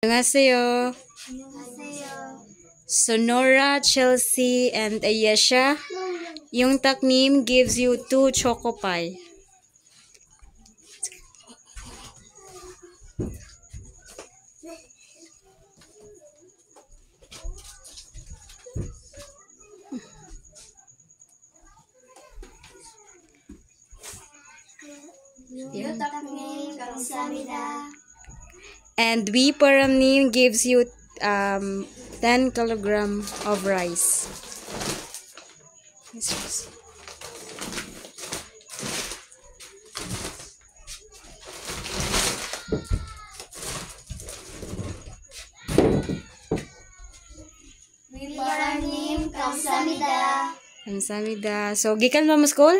안녕하세요. Sonora, Chelsea, and Ayesha. Yung taknim gives you 2 choco pie. And we paramnim gives you 10 kilogram of rice. Paramnim, kamsamida. Kamsamida. So, gikan ba mo school?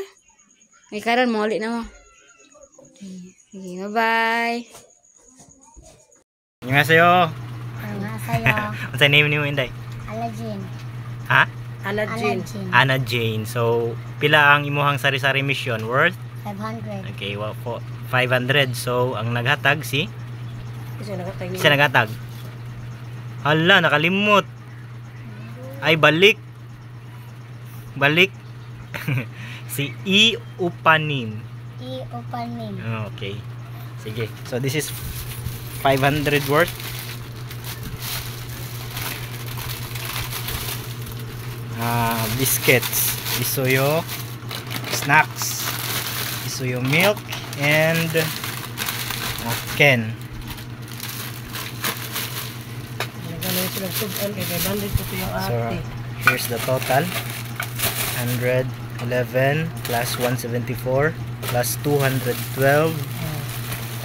May karon mo ulit na mo. Okay, bye-bye. 안녕하세요. Annyeonghaseyo. What's the name niyo Inday? Alajin. Ha? Alajin. Anna Jane. So, pila ang imuhang sari-sari mission worth? 500. Okay, well, 500. So, ang naghatag si? Isa naghatag. Hala, nakalimot. Ay, balik. Balik. Si E. Upanim. Upanim. Okay. Sige. So, this is 500 worth. Biscuits, isuyo snacks, isuyo milk, and Ken. So here's the total: 111 plus 174 plus 212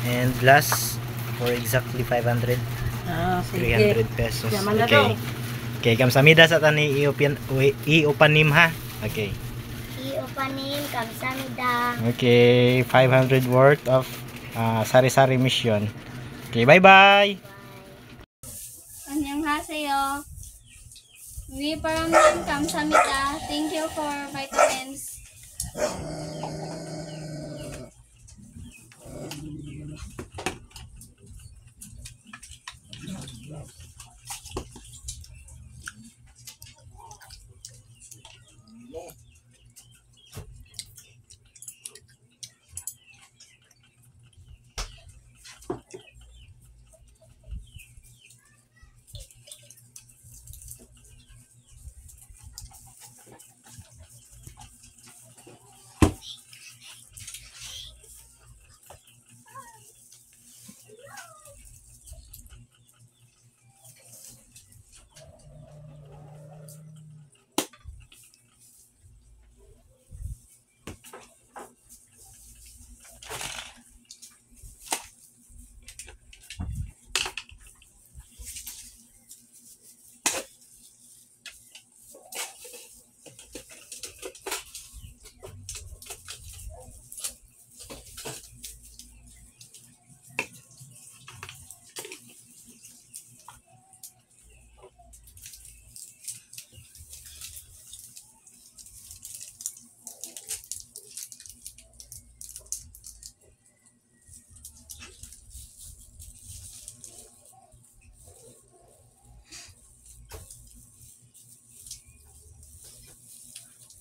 and plus for exactly 500, 300 pesos. Okay. Okay, kamsamida sa tani iupanim ha. Okay. Upanim, kamsamida. Okay, 500 worth of sari-sari mission. Okay, bye-bye. Annyeonghaseyo. We paramnim, kamsamida. Thank you for vitamins.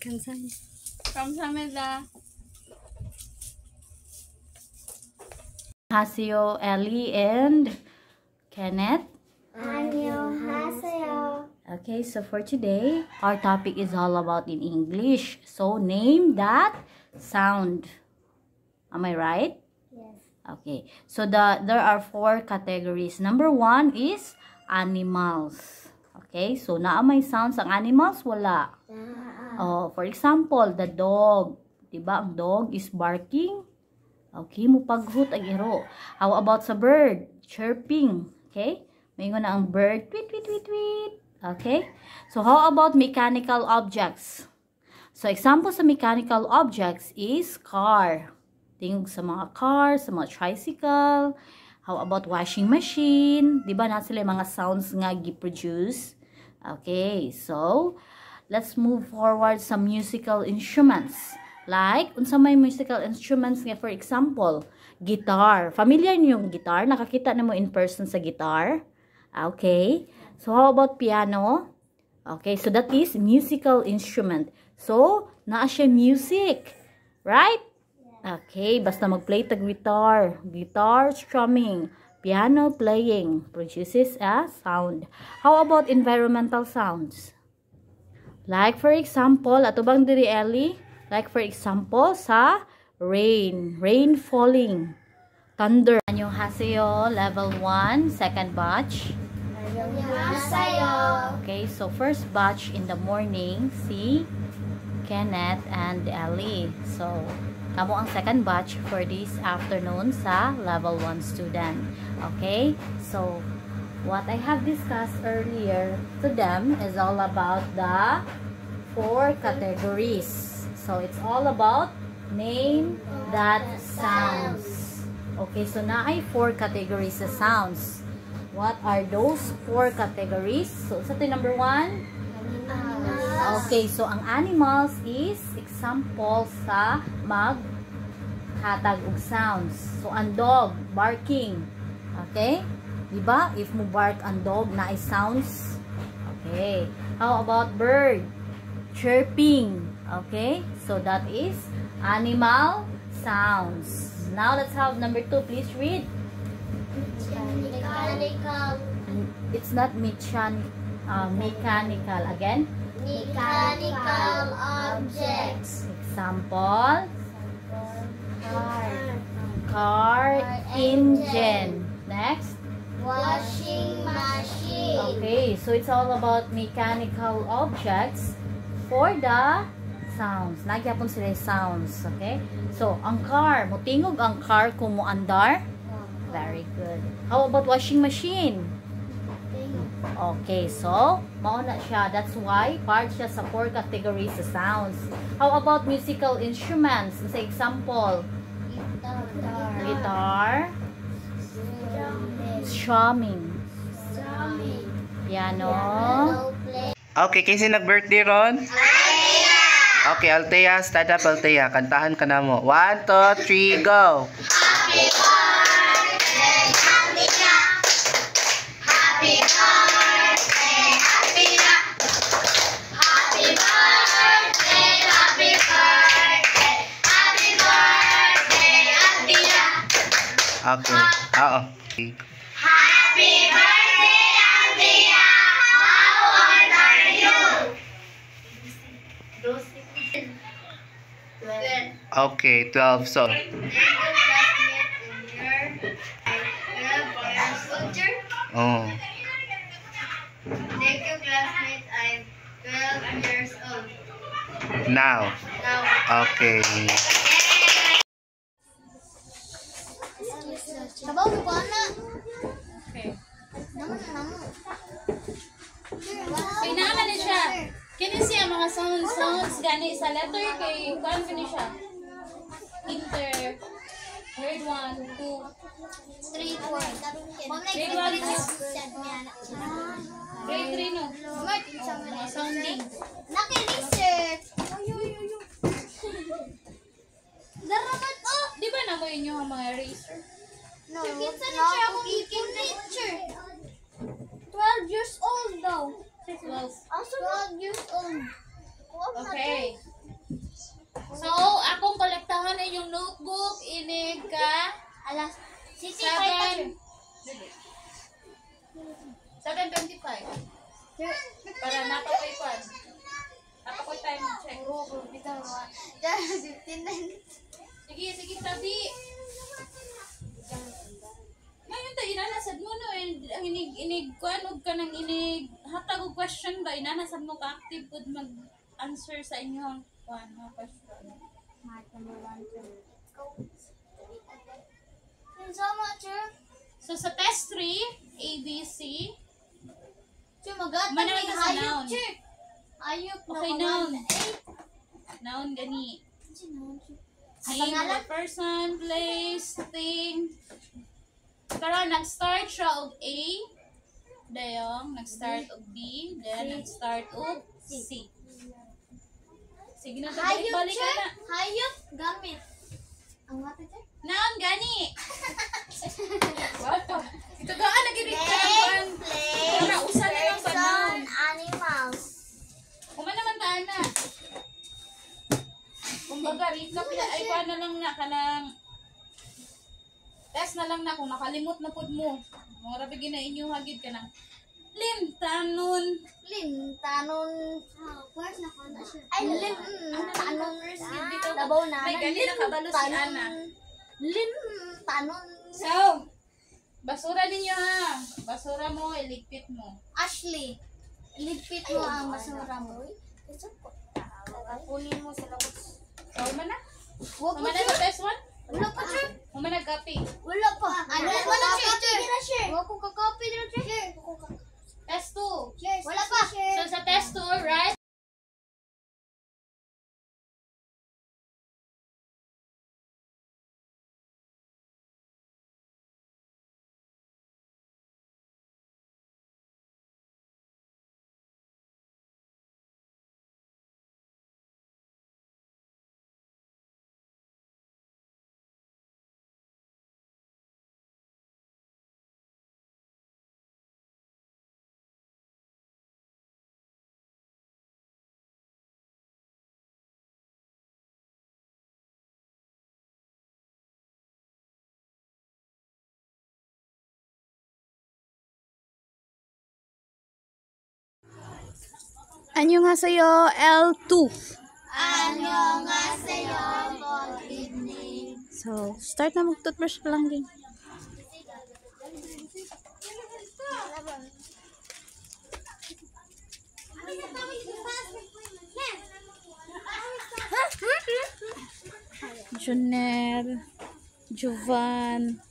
Kamsamida. Hasio, Ellie, and Kenneth. Annyeonghaseyo. Okay, so for today, our topic is all about in English. So name that sound. Am I right? Yes. Okay, so there are 4 categories. Number 1 is animals. Okay, so naa may sounds ang animals? Wala. Oh, for example, the dog. Diba, ang dog is barking. Okay, mupaghut ang iro. How about sa bird? Chirping. Okay? Mayroon na ang bird. Tweet, tweet, tweet, tweet. Okay? So, how about mechanical objects? So, example sa mechanical objects is car. Tingog sa mga car, sa mga tricycle. How about washing machine? Diba na sila mga sounds nga gi-produce? Okay, so, let's move forward sa musical instruments. Like, unsa may musical instruments nga, for example, guitar. Familiar niyo yung guitar? Nakakita na mo in person sa guitar? Okay. So, how about piano? Okay, so that is musical instrument. So, naa siya music. Right? Okay, basta mag-play tag guitar. Guitar strumming. Piano playing produces a sound. How about environmental sounds? Like for example, ato bang diri Ellie? Like for example, sa rain. Rain falling. Thunder. Annyeonghaseyo, level 1, second batch. Okay, so first batch in the morning, si Kenneth and Ellie. So, kamo ang second batch for this afternoon sa level 1 student. Okay, so what I have discussed earlier to them is all about the 4 categories. So, it's all about name that sounds. Okay, so na ay 4 categories sa sounds. What are those 4 categories? So, sa number 1? Okay, so ang animals is example sa maghatag og sounds. So, ang dog, barking. Okay? Diba? If mo bark ang dog, na ay sounds. Okay. How about bird? Chirping. Okay? So, that is animal sounds. Now, let's have number 2. Please read. Mechanical. It's not mechanical. Again. Mechanical objects. Example. Car. Engine. Next. Washing machine. Okay, so it's all about mechanical objects for the sounds. Nagyapon sila yung sounds. Okay? So, ang car. Mutingog ang car kung muandar. Very good. How about washing machine? Okay, so, mauna siya. That's why, part siya sa 4 categories sa sounds. How about musical instruments? Sa example, guitar, strumming, piano. Okay, kasi nag-birthday ron? Okay, Althea, stand up, Althea. Kantahan ka na mo. 1, 2, 3, go! Okay. Oo. Happy birthday, Althea! How old are you? Okay, 12. So, oh. Thank you, classmate. I'm 12 years old. Now. Okay. Sabaw mo ba na? Okay. Naman. Ay, naman na siya. Kini siya mga sounds gani sa letter kay kuan kini siya. Inter. Grade 1, 2, 3, 4. Grade 1 na. Grade 3 no. Mga sounding. Naki-research. Daramat oh. Di ba na mo inyo ang mga eraser? No, kinsa na siya akong teacher. 12 years old daw. 12. 12 years old. Okay. So, akong kolektahan na yung notebook. Inig ka. Alas. 7. 7:25. Para napakoy pa. Napakoy time check. Sige, tabi. Ngayon tayo, inanasad mo no. Ang inig kuan og ka ng inig hatag og question ba? Inanasad mo ka active pod mag-answer sa inyong kuan mga question. So sa test 3, ABC, manawag ka sa noun. Ayok na Okay, noun. Noun gani. Name of a person, place, thing. Karon nag-start siya og A. Dayong nag-start og B, then nag-start og C. Sige na, balik ka na. Hayop gamit. Ang mata dyan? Noun gani. Ito gaan nag-read ka ng kuan. kanang test na lang na kung nakalimot na pud mo. Mura bigyan na inyo hagid ka ng limtanon. Lintanon. Where's na ko na siya? Ay, lintanon. Dito Dabaw na. may ganito kabalo si Ana. Lintanon. So, basura ninyo ha. Basura mo, iligpit mo. Ashley, ligpit mo ang basura mo. Kunin mo sila. So, na? Wag mo Umana na test one? Wala pa, sir. Umana copy. Wala pa. Wala sir. Wala ko kakopy dito, sir. Test 2. Wala pa. So, sa test 2, right? 안녕하세요, L2. Annyeonghaseyo. Good evening. So, start na mag-toothbrush ka lang din. Junel, Jovan,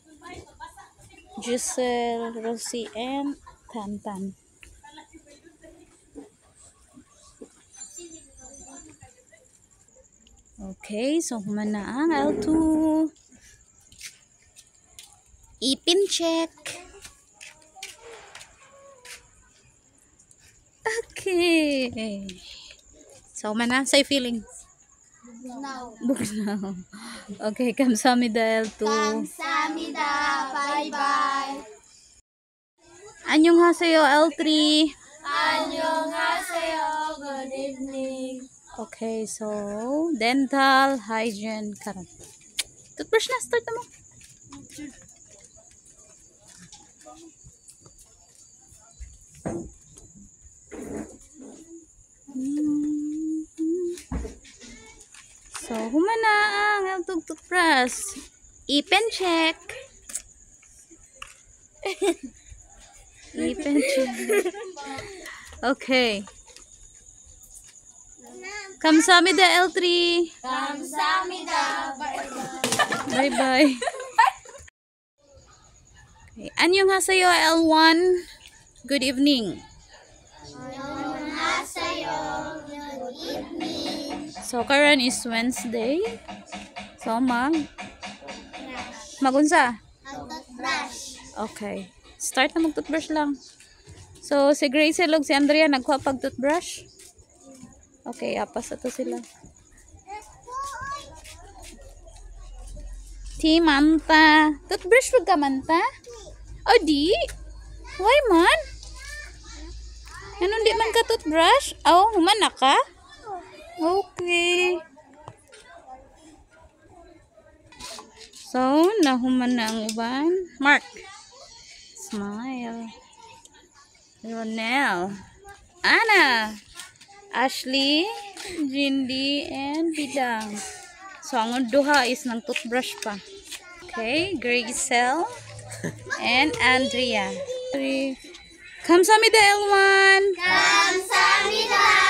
Giselle, Rosie, and Tantan. Okay, so humana ang L2. Ipin check. Okay. So humana, say feeling. Now. Bugnaw. Okay, kamsamida L2. Kamsahamnida. Bye-bye. Annyeonghaseyo L3. Annyeonghaseyo. Good evening. Okay, so dental hygiene karon. Toothbrush na, start na mo. So, humana ang toothbrush. Ipin check. Ipin check. Okay. Kamsamida L3. Kamsahamnida. Bye-bye. Okay. Annyeonghaseyo L1. Good evening. Annyeonghaseyo. Good evening. So, karon is Wednesday. So, magunsa? Toothbrush. Okay. Start na mag-toothbrush lang. So, si Grace ug si Andrea nagkuha pag-toothbrush. Okay, apas ato sila. Ti Manta. Toothbrush wag ka Manta? O di? Why man? Anong di man ka toothbrush? Oh, humana ka? Okay. So, nahuman na ang uban. Mark. Smile. Ronel. Anna. Ashley, Jindy, and Bidang. So, ang duha is ng toothbrush pa. Okay, Gracel and Andrea. Kamsamida L1. Kamsahamnida.